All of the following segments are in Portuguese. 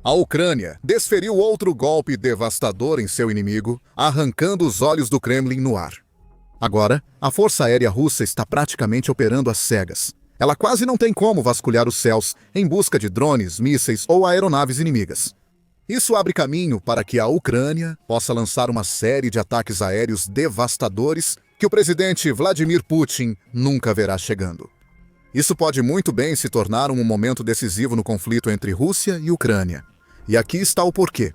A Ucrânia desferiu outro golpe devastador em seu inimigo, arrancando os olhos do Kremlin no ar. Agora, a Força Aérea Russa está praticamente operando às cegas. Ela quase não tem como vasculhar os céus em busca de drones, mísseis ou aeronaves inimigas. Isso abre caminho para que a Ucrânia possa lançar uma série de ataques aéreos devastadores que o presidente Vladimir Putin nunca verá chegando. Isso pode muito bem se tornar um momento decisivo no conflito entre Rússia e Ucrânia. E aqui está o porquê.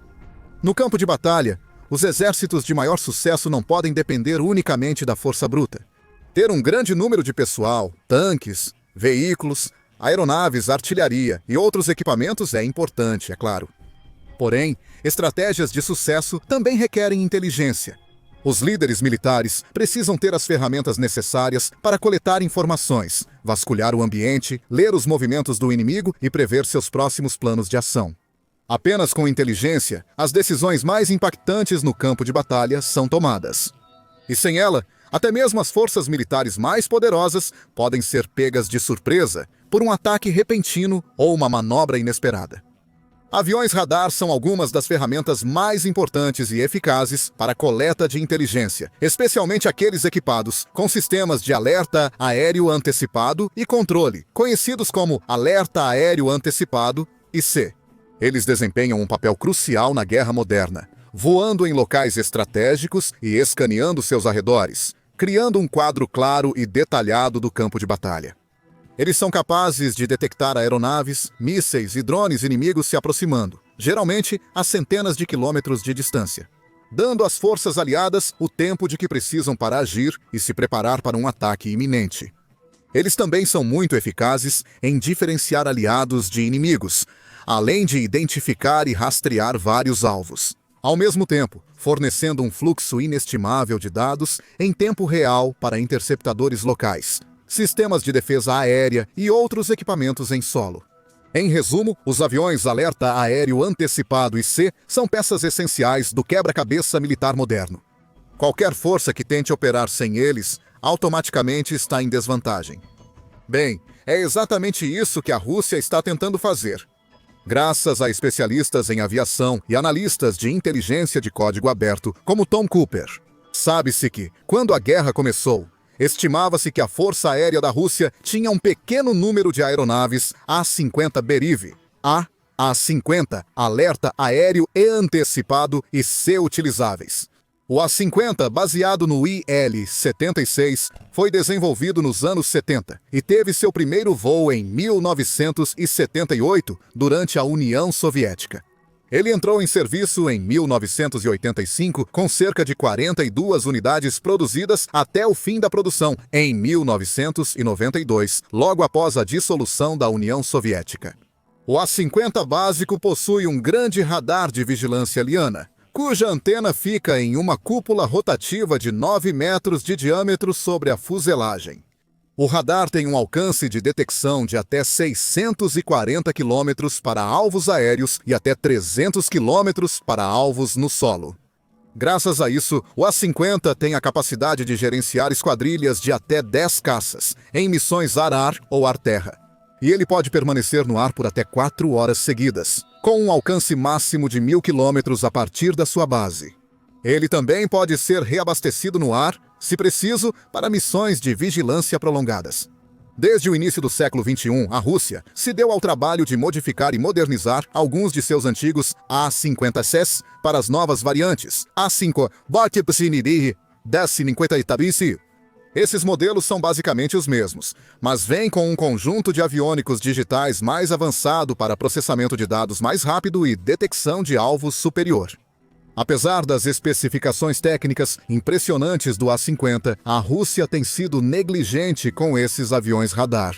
No campo de batalha, os exércitos de maior sucesso não podem depender unicamente da força bruta. Ter um grande número de pessoal, tanques, veículos, aeronaves, artilharia e outros equipamentos é importante, é claro. Porém, estratégias de sucesso também requerem inteligência. Os líderes militares precisam ter as ferramentas necessárias para coletar informações, vasculhar o ambiente, ler os movimentos do inimigo e prever seus próximos planos de ação. Apenas com inteligência, as decisões mais impactantes no campo de batalha são tomadas. E sem ela, até mesmo as forças militares mais poderosas podem ser pegas de surpresa por um ataque repentino ou uma manobra inesperada. Aviões radar são algumas das ferramentas mais importantes e eficazes para a coleta de inteligência, especialmente aqueles equipados com sistemas de alerta aéreo antecipado e controle, conhecidos como alerta aéreo antecipado (IC). Eles desempenham um papel crucial na guerra moderna, voando em locais estratégicos e escaneando seus arredores, criando um quadro claro e detalhado do campo de batalha. Eles são capazes de detectar aeronaves, mísseis e drones inimigos se aproximando, geralmente a centenas de quilômetros de distância, dando às forças aliadas o tempo de que precisam para agir e se preparar para um ataque iminente. Eles também são muito eficazes em diferenciar aliados de inimigos, além de identificar e rastrear vários alvos, ao mesmo tempo fornecendo um fluxo inestimável de dados em tempo real para interceptadores locais, sistemas de defesa aérea e outros equipamentos em solo. Em resumo, os aviões alerta aéreo antecipado (IC) são peças essenciais do quebra-cabeça militar moderno. Qualquer força que tente operar sem eles, automaticamente está em desvantagem. Bem, é exatamente isso que a Rússia está tentando fazer. Graças a especialistas em aviação e analistas de inteligência de código aberto, como Tom Cooper, sabe-se que, quando a guerra começou, estimava-se que a Força Aérea da Rússia tinha um pequeno número de aeronaves A-50 Beriv, A-50 Alerta Aéreo e Antecipado (IC) utilizáveis. O A-50, baseado no IL-76, foi desenvolvido nos anos 70 e teve seu primeiro voo em 1978, durante a União Soviética. Ele entrou em serviço em 1985 com cerca de 42 unidades produzidas até o fim da produção, em 1992, logo após a dissolução da União Soviética. O A-50 básico possui um grande radar de vigilância liana, cuja antena fica em uma cúpula rotativa de 9 metros de diâmetro sobre a fuselagem. O radar tem um alcance de detecção de até 640 km para alvos aéreos e até 300 km para alvos no solo. Graças a isso, o A-50 tem a capacidade de gerenciar esquadrilhas de até 10 caças, em missões ar-ar ou ar-terra. E ele pode permanecer no ar por até 4 horas seguidas, com um alcance máximo de 1.000 km a partir da sua base. Ele também pode ser reabastecido no ar, se preciso, para missões de vigilância prolongadas. Desde o início do século XXI, a Rússia se deu ao trabalho de modificar e modernizar alguns de seus antigos A-50S para as novas variantes A-5 Vatipsiniri 1050 Itabisi. Esses modelos são basicamente os mesmos, mas vêm com um conjunto de aviônicos digitais mais avançado para processamento de dados mais rápido e detecção de alvos superior. Apesar das especificações técnicas impressionantes do A-50, a Rússia tem sido negligente com esses aviões radar.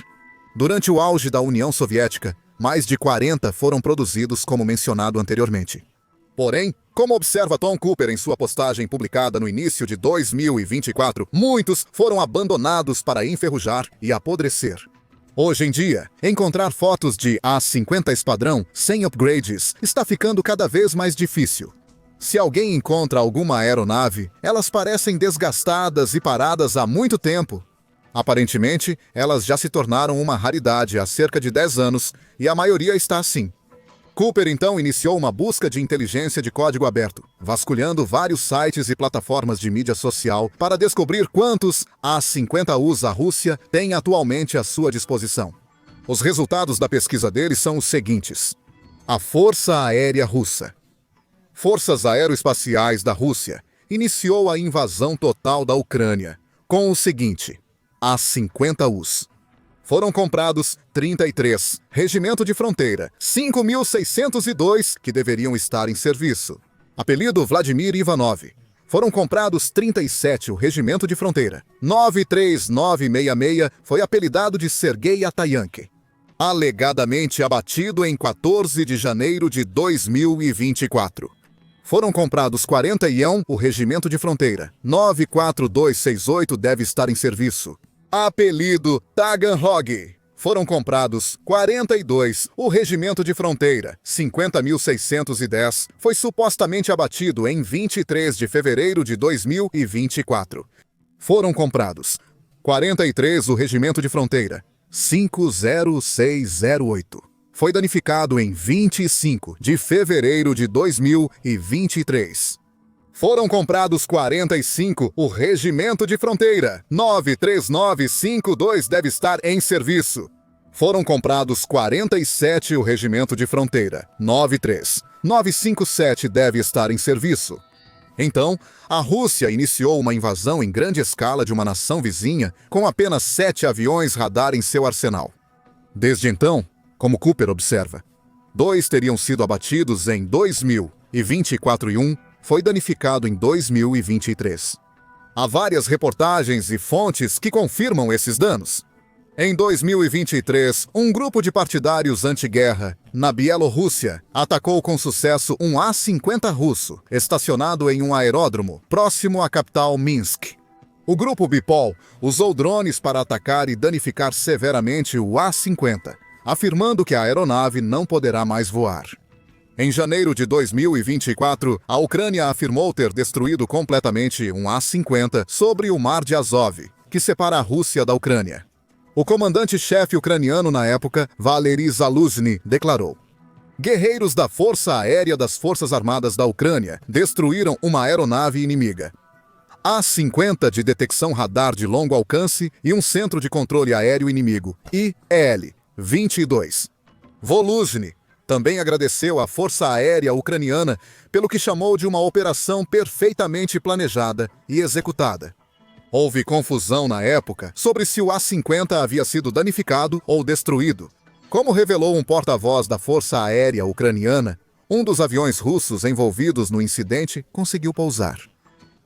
Durante o auge da União Soviética, mais de 40 foram produzidos, como mencionado anteriormente. Porém, como observa Tom Cooper em sua postagem publicada no início de 2024, muitos foram abandonados para enferrujar e apodrecer. Hoje em dia, encontrar fotos de A-50 Esquadrão sem upgrades está ficando cada vez mais difícil. Se alguém encontra alguma aeronave, elas parecem desgastadas e paradas há muito tempo. Aparentemente, elas já se tornaram uma raridade há cerca de 10 anos, e a maioria está assim. Cooper então iniciou uma busca de inteligência de código aberto, vasculhando vários sites e plataformas de mídia social para descobrir quantos A-50Us a Rússia tem atualmente à sua disposição. Os resultados da pesquisa dele são os seguintes. A Força Aérea Russa. Forças Aeroespaciais da Rússia iniciou a invasão total da Ucrânia com o seguinte: A-50Us. Foram comprados 33, Regimento de Fronteira, 5.602 que deveriam estar em serviço. Apelido Vladimir Ivanov. Foram comprados 37, o Regimento de Fronteira. 93966 foi apelidado de Sergei Atayanke. Alegadamente abatido em 14 de janeiro de 2024. Foram comprados 41, o Regimento de Fronteira. 94268 deve estar em serviço. Apelido Taganrog. Foram comprados 42, o Regimento de Fronteira. 50.610 foi supostamente abatido em 23 de fevereiro de 2024. Foram comprados 43, o Regimento de Fronteira. 50608. Foi danificado em 25 de fevereiro de 2023. Foram comprados 45, o Regimento de Fronteira. 93952 deve estar em serviço. Foram comprados 47, o Regimento de Fronteira. 93957 deve estar em serviço. Então, a Rússia iniciou uma invasão em grande escala de uma nação vizinha com apenas 7 aviões radar em seu arsenal. Desde então, como Cooper observa, 2 teriam sido abatidos em 2024 e 1 foi danificado em 2023. Há várias reportagens e fontes que confirmam esses danos. Em 2023, um grupo de partidários anti-guerra na Bielorrússia atacou com sucesso um A-50 russo, estacionado em um aeródromo próximo à capital Minsk. O grupo Bipol usou drones para atacar e danificar severamente o A-50, afirmando que a aeronave não poderá mais voar. Em janeiro de 2024, a Ucrânia afirmou ter destruído completamente um A-50 sobre o Mar de Azov, que separa a Rússia da Ucrânia. O comandante-chefe ucraniano na época, Valery Zaluzhny, declarou: guerreiros da Força Aérea das Forças Armadas da Ucrânia destruíram uma aeronave inimiga. A-50 de detecção radar de longo alcance e um centro de controle aéreo inimigo, IL-22. Voluzhny também agradeceu à Força Aérea Ucraniana pelo que chamou de uma operação perfeitamente planejada e executada. Houve confusão na época sobre se o A-50 havia sido danificado ou destruído. Como revelou um porta-voz da Força Aérea Ucraniana, um dos aviões russos envolvidos no incidente conseguiu pousar.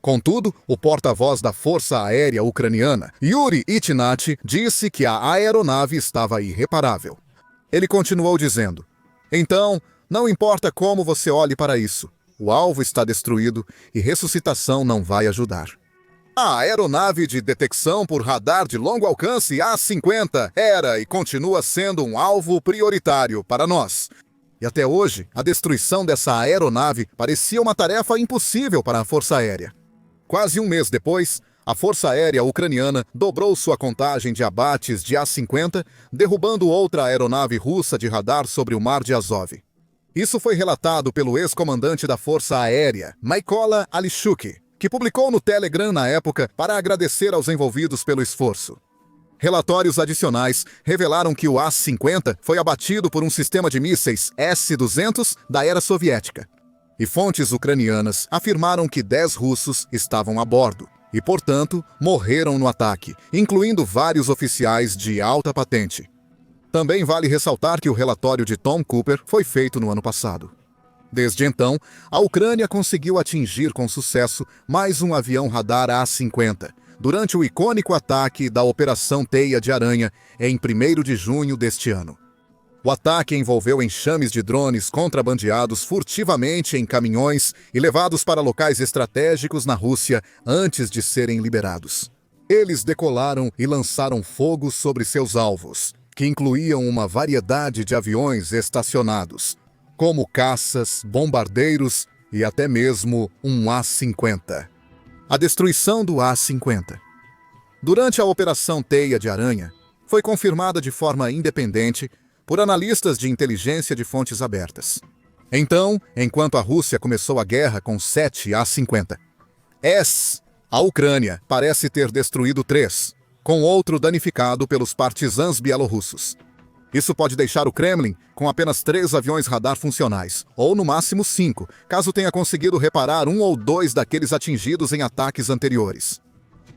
Contudo, o porta-voz da Força Aérea Ucraniana, Yuri Itinat, disse que a aeronave estava irreparável. Ele continuou dizendo: então, não importa como você olhe para isso, o alvo está destruído e ressuscitação não vai ajudar. A aeronave de detecção por radar de longo alcance A-50 era e continua sendo um alvo prioritário para nós. E até hoje, a destruição dessa aeronave parecia uma tarefa impossível para a Força Aérea. Quase um mês depois, a Força Aérea Ucraniana dobrou sua contagem de abates de A-50, derrubando outra aeronave russa de radar sobre o Mar de Azov. Isso foi relatado pelo ex-comandante da Força Aérea, Mykola Alishuk, que publicou no Telegram na época para agradecer aos envolvidos pelo esforço. Relatórios adicionais revelaram que o A-50 foi abatido por um sistema de mísseis S-200 da era soviética. E fontes ucranianas afirmaram que 10 russos estavam a bordo e, portanto, morreram no ataque, incluindo vários oficiais de alta patente. Também vale ressaltar que o relatório de Tom Cooper foi feito no ano passado. Desde então, a Ucrânia conseguiu atingir com sucesso mais um avião radar A-50, durante o icônico ataque da Operação Teia de Aranha, em 1º de junho deste ano. O ataque envolveu enxames de drones contrabandeados furtivamente em caminhões e levados para locais estratégicos na Rússia antes de serem liberados. Eles decolaram e lançaram fogo sobre seus alvos, que incluíam uma variedade de aviões estacionados, como caças, bombardeiros e até mesmo um A-50. A destruição do A-50. Durante a Operação Teia de Aranha, foi confirmada de forma independente por analistas de inteligência de fontes abertas. Então, enquanto a Rússia começou a guerra com 7 A-50s, a Ucrânia parece ter destruído 3, com outro danificado pelos partisãs bielorrussos. Isso pode deixar o Kremlin com apenas 3 aviões radar funcionais, ou no máximo 5, caso tenha conseguido reparar 1 ou 2 daqueles atingidos em ataques anteriores.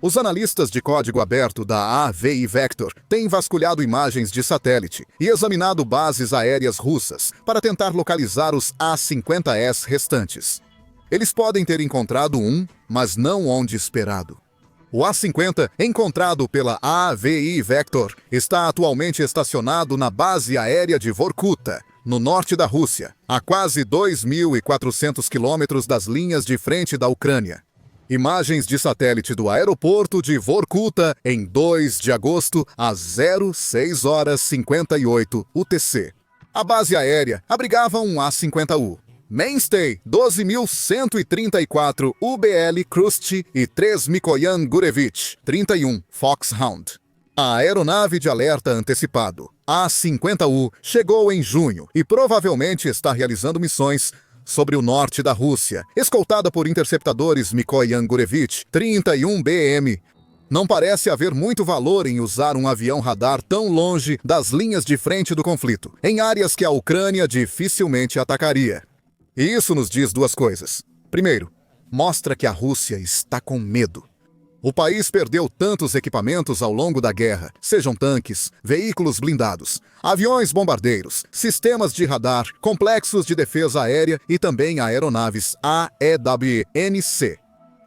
Os analistas de código aberto da AVI Vector têm vasculhado imagens de satélite e examinado bases aéreas russas para tentar localizar os A-50s restantes. Eles podem ter encontrado um, mas não onde esperado. O A-50, encontrado pela AVI Vector, está atualmente estacionado na base aérea de Vorkuta, no norte da Rússia, a quase 2.400 quilômetros das linhas de frente da Ucrânia. Imagens de satélite do aeroporto de Vorkuta em 2 de agosto, às 06h58 UTC. A base aérea abrigava um A-50U. Mainstay 12.134 UBL Krusty e 3 Mikoyan Gurevich 31 Foxhound. A aeronave de alerta antecipado, A-50U, chegou em junho e provavelmente está realizando missões sobre o norte da Rússia, escoltada por interceptadores Mikoyan Gurevich 31BM. Não parece haver muito valor em usar um avião radar tão longe das linhas de frente do conflito, em áreas que a Ucrânia dificilmente atacaria. E isso nos diz 2 coisas. Primeiro, mostra que a Rússia está com medo. O país perdeu tantos equipamentos ao longo da guerra, sejam tanques, veículos blindados, aviões bombardeiros, sistemas de radar, complexos de defesa aérea e também aeronaves AEW&C.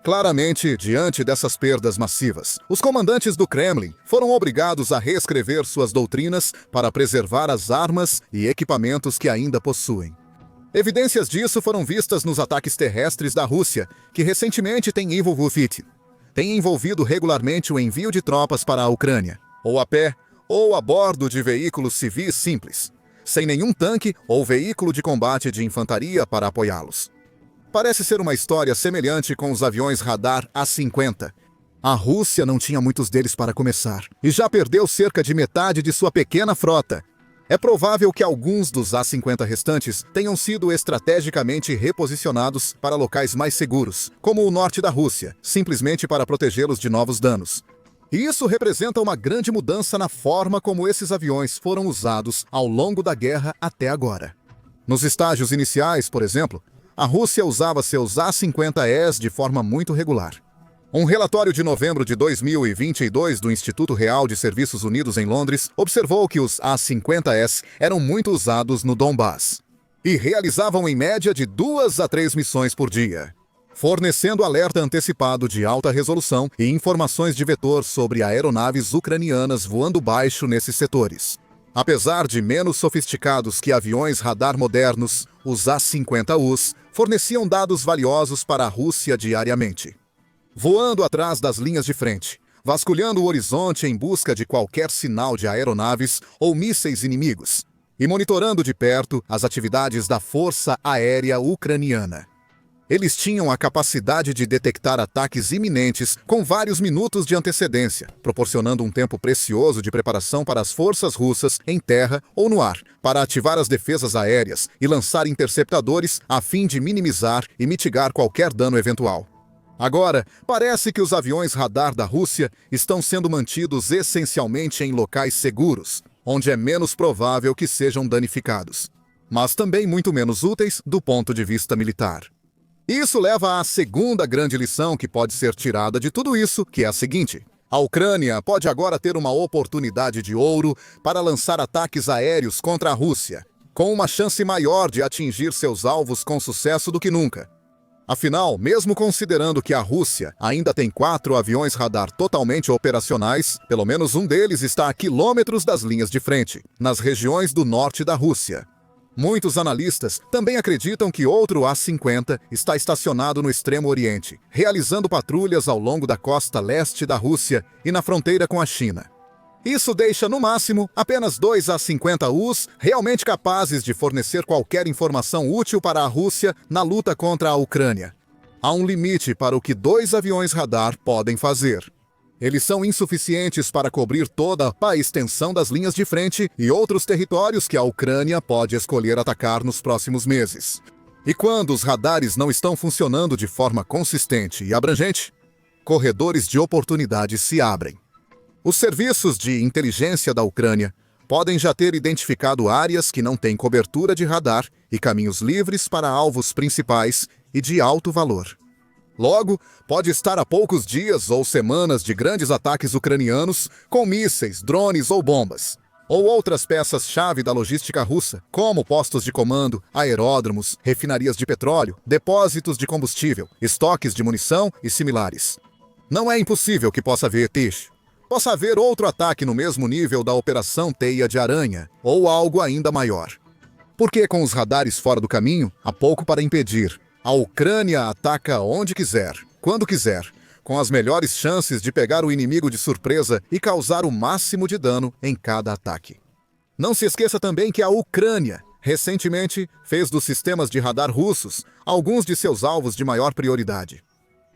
Claramente, diante dessas perdas massivas, os comandantes do Kremlin foram obrigados a reescrever suas doutrinas para preservar as armas e equipamentos que ainda possuem. Evidências disso foram vistas nos ataques terrestres da Rússia, que recentemente tem envolvido regularmente o envio de tropas para a Ucrânia, ou a pé, ou a bordo de veículos civis simples, sem nenhum tanque ou veículo de combate de infantaria para apoiá-los. Parece ser uma história semelhante com os aviões radar A-50. A Rússia não tinha muitos deles para começar, e já perdeu cerca de metade de sua pequena frota. É provável que alguns dos A-50 restantes tenham sido estrategicamente reposicionados para locais mais seguros, como o norte da Rússia, simplesmente para protegê-los de novos danos. E isso representa uma grande mudança na forma como esses aviões foram usados ao longo da guerra até agora. Nos estágios iniciais, por exemplo, a Rússia usava seus A-50Es de forma muito regular. Um relatório de novembro de 2022 do Instituto Real de Serviços Unidos em Londres observou que os A-50s eram muito usados no Donbass e realizavam em média de 2 a 3 missões por dia, fornecendo alerta antecipado de alta resolução e informações de vetor sobre aeronaves ucranianas voando baixo nesses setores. Apesar de menos sofisticados que aviões radar modernos, os A-50Us forneciam dados valiosos para a Rússia diariamente. Voando atrás das linhas de frente, vasculhando o horizonte em busca de qualquer sinal de aeronaves ou mísseis inimigos, e monitorando de perto as atividades da Força Aérea Ucraniana. Eles tinham a capacidade de detectar ataques iminentes com vários minutos de antecedência, proporcionando um tempo precioso de preparação para as forças russas em terra ou no ar, para ativar as defesas aéreas e lançar interceptadores a fim de minimizar e mitigar qualquer dano eventual. Agora, parece que os aviões radar da Rússia estão sendo mantidos essencialmente em locais seguros, onde é menos provável que sejam danificados, mas também muito menos úteis do ponto de vista militar. Isso leva à segunda grande lição que pode ser tirada de tudo isso, que é a seguinte: a Ucrânia pode agora ter uma oportunidade de ouro para lançar ataques aéreos contra a Rússia, com uma chance maior de atingir seus alvos com sucesso do que nunca. Afinal, mesmo considerando que a Rússia ainda tem 4 aviões radar totalmente operacionais, pelo menos um deles está a quilômetros das linhas de frente, nas regiões do norte da Rússia. Muitos analistas também acreditam que outro A-50 está estacionado no Extremo Oriente, realizando patrulhas ao longo da costa leste da Rússia e na fronteira com a China. Isso deixa, no máximo, apenas 2 A-50Us realmente capazes de fornecer qualquer informação útil para a Rússia na luta contra a Ucrânia. Há um limite para o que 2 aviões radar podem fazer. Eles são insuficientes para cobrir toda a extensão das linhas de frente e outros territórios que a Ucrânia pode escolher atacar nos próximos meses. E quando os radares não estão funcionando de forma consistente e abrangente, corredores de oportunidade se abrem. Os serviços de inteligência da Ucrânia podem já ter identificado áreas que não têm cobertura de radar e caminhos livres para alvos principais e de alto valor. Logo, pode estar a poucos dias ou semanas de grandes ataques ucranianos com mísseis, drones ou bombas, ou outras peças-chave da logística russa, como postos de comando, aeródromos, refinarias de petróleo, depósitos de combustível, estoques de munição e similares. Não é impossível que possa haver outro ataque no mesmo nível da Operação Teia de Aranha, ou algo ainda maior. Porque com os radares fora do caminho, há pouco para impedir. A Ucrânia ataca onde quiser, quando quiser, com as melhores chances de pegar o inimigo de surpresa e causar o máximo de dano em cada ataque. Não se esqueça também que a Ucrânia, recentemente, fez dos sistemas de radar russos alguns de seus alvos de maior prioridade.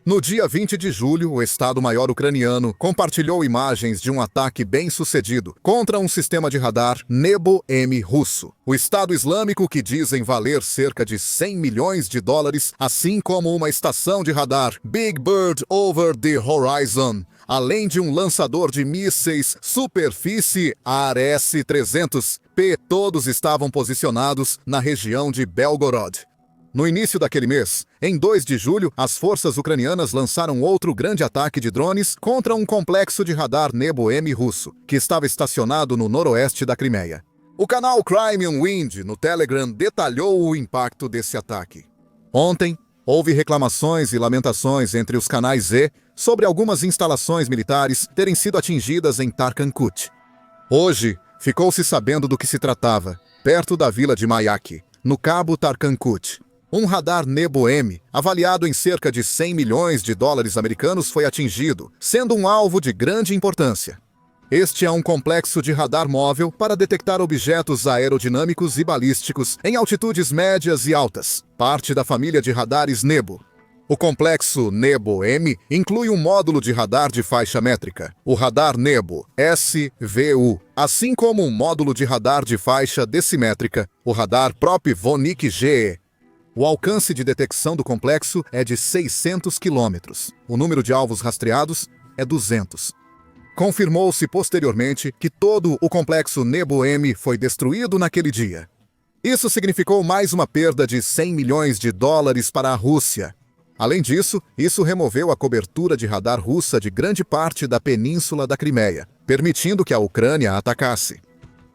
No dia 20 de julho, o Estado-Maior ucraniano compartilhou imagens de um ataque bem-sucedido contra um sistema de radar Nebo-M russo. O Estado Islâmico, que dizem valer cerca de 100 milhões de dólares, assim como uma estação de radar Big Bird Over the Horizon, além de um lançador de mísseis superfície ARS-300P, todos estavam posicionados na região de Belgorod. No início daquele mês, em 2 de julho, as forças ucranianas lançaram outro grande ataque de drones contra um complexo de radar Nebo-M russo, que estava estacionado no noroeste da Crimeia. O canal Crimean Wind no Telegram detalhou o impacto desse ataque. Ontem, houve reclamações e lamentações entre os canais Z sobre algumas instalações militares terem sido atingidas em Tarkankut. Hoje, ficou-se sabendo do que se tratava, perto da vila de Mayak, no cabo Tarkankut. Um radar Nebo-M, avaliado em cerca de 100 milhões de dólares americanos, foi atingido, sendo um alvo de grande importância. Este é um complexo de radar móvel para detectar objetos aerodinâmicos e balísticos em altitudes médias e altas, parte da família de radares Nebo. O complexo Nebo-M inclui um módulo de radar de faixa métrica, o radar Nebo SVU, assim como um módulo de radar de faixa decimétrica, o radar Propvonik-GE. O alcance de detecção do complexo é de 600 quilômetros. O número de alvos rastreados é 200. Confirmou-se posteriormente que todo o complexo Nebo-M foi destruído naquele dia. Isso significou mais uma perda de 100 milhões de dólares para a Rússia. Além disso, isso removeu a cobertura de radar russa de grande parte da península da Crimeia, permitindo que a Ucrânia atacasse.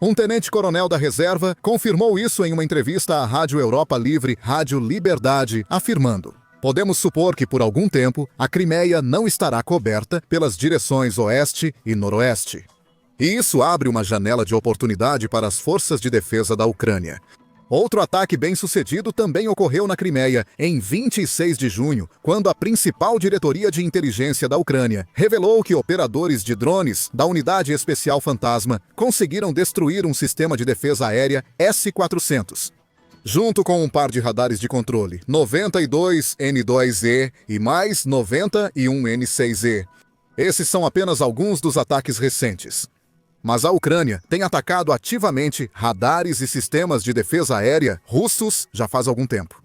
Um tenente-coronel da reserva confirmou isso em uma entrevista à Rádio Europa Livre, Rádio Liberdade, afirmando: "Podemos supor que por algum tempo a Crimeia não estará coberta pelas direções oeste e noroeste. E isso abre uma janela de oportunidade para as forças de defesa da Ucrânia." Outro ataque bem-sucedido também ocorreu na Crimeia, em 26 de junho, quando a principal diretoria de inteligência da Ucrânia revelou que operadores de drones da Unidade Especial Fantasma conseguiram destruir um sistema de defesa aérea S-400. Junto com um par de radares de controle 92N2E e mais 91N6E. Esses são apenas alguns dos ataques recentes. Mas a Ucrânia tem atacado ativamente radares e sistemas de defesa aérea russos já faz algum tempo,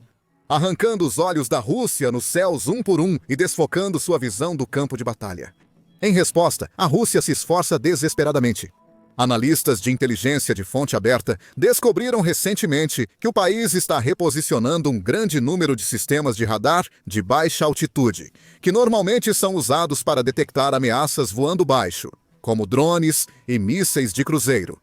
arrancando os olhos da Rússia nos céus um por um e desfocando sua visão do campo de batalha. Em resposta, a Rússia se esforça desesperadamente. Analistas de inteligência de fonte aberta descobriram recentemente que o país está reposicionando um grande número de sistemas de radar de baixa altitude, que normalmente são usados para detectar ameaças voando baixo, como drones e mísseis de cruzeiro.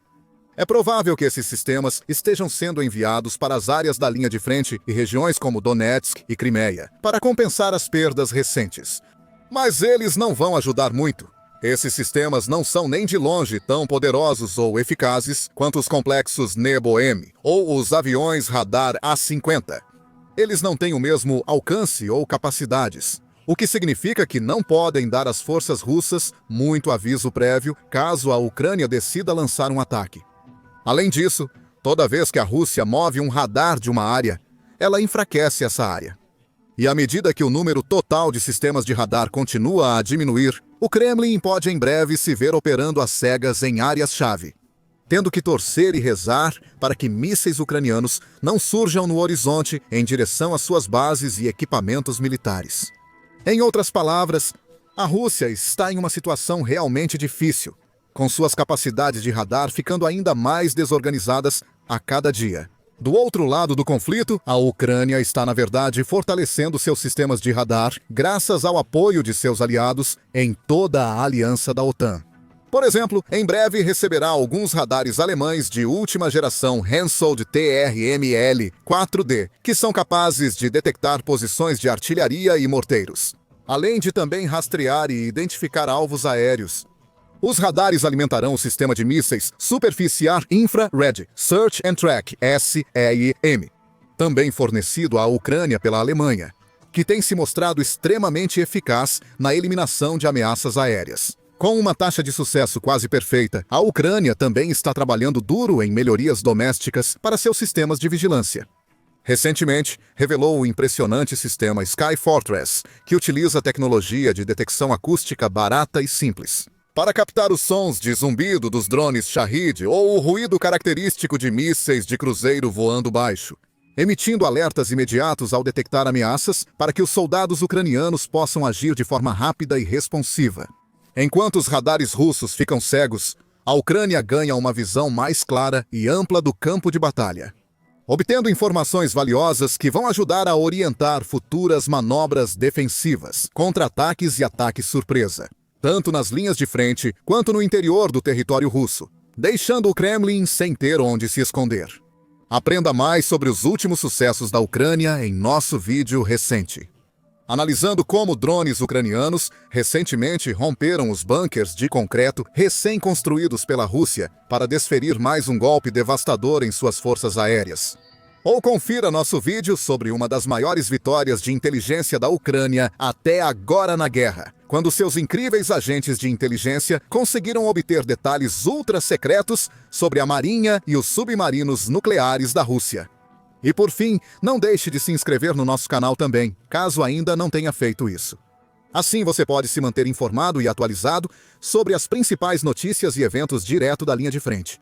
É provável que esses sistemas estejam sendo enviados para as áreas da linha de frente e regiões como Donetsk e Crimeia, para compensar as perdas recentes. Mas eles não vão ajudar muito. Esses sistemas não são nem de longe tão poderosos ou eficazes quanto os complexos Nebo-M ou os aviões radar A-50. Eles não têm o mesmo alcance ou capacidades, o que significa que não podem dar às forças russas muito aviso prévio caso a Ucrânia decida lançar um ataque. Além disso, toda vez que a Rússia move um radar de uma área, ela enfraquece essa área. E à medida que o número total de sistemas de radar continua a diminuir, o Kremlin pode em breve se ver operando às cegas em áreas-chave, tendo que torcer e rezar para que mísseis ucranianos não surjam no horizonte em direção às suas bases e equipamentos militares. Em outras palavras, a Rússia está em uma situação realmente difícil, com suas capacidades de radar ficando ainda mais desorganizadas a cada dia. Do outro lado do conflito, a Ucrânia está, na verdade, fortalecendo seus sistemas de radar graças ao apoio de seus aliados em toda a aliança da OTAN. Por exemplo, em breve receberá alguns radares alemães de última geração Hensoldt TRML 4D, que são capazes de detectar posições de artilharia e morteiros, além de também rastrear e identificar alvos aéreos. Os radares alimentarão o sistema de mísseis Superficial Infrared Search and Track SEIM, também fornecido à Ucrânia pela Alemanha, que tem se mostrado extremamente eficaz na eliminação de ameaças aéreas. Com uma taxa de sucesso quase perfeita, a Ucrânia também está trabalhando duro em melhorias domésticas para seus sistemas de vigilância. Recentemente, revelou o impressionante sistema Sky Fortress, que utiliza tecnologia de detecção acústica barata e simples para captar os sons de zumbido dos drones Shahid ou o ruído característico de mísseis de cruzeiro voando baixo, emitindo alertas imediatos ao detectar ameaças para que os soldados ucranianos possam agir de forma rápida e responsiva. Enquanto os radares russos ficam cegos, a Ucrânia ganha uma visão mais clara e ampla do campo de batalha, obtendo informações valiosas que vão ajudar a orientar futuras manobras defensivas, contra-ataques e ataques surpresa, tanto nas linhas de frente quanto no interior do território russo, deixando o Kremlin sem ter onde se esconder. Aprenda mais sobre os últimos sucessos da Ucrânia em nosso vídeo recente, analisando como drones ucranianos recentemente romperam os bunkers de concreto recém-construídos pela Rússia para desferir mais um golpe devastador em suas forças aéreas. Ou confira nosso vídeo sobre uma das maiores vitórias de inteligência da Ucrânia até agora na guerra, quando seus incríveis agentes de inteligência conseguiram obter detalhes ultra-secretos sobre a marinha e os submarinos nucleares da Rússia. E por fim, não deixe de se inscrever no nosso canal também, caso ainda não tenha feito isso. Assim você pode se manter informado e atualizado sobre as principais notícias e eventos direto da linha de frente,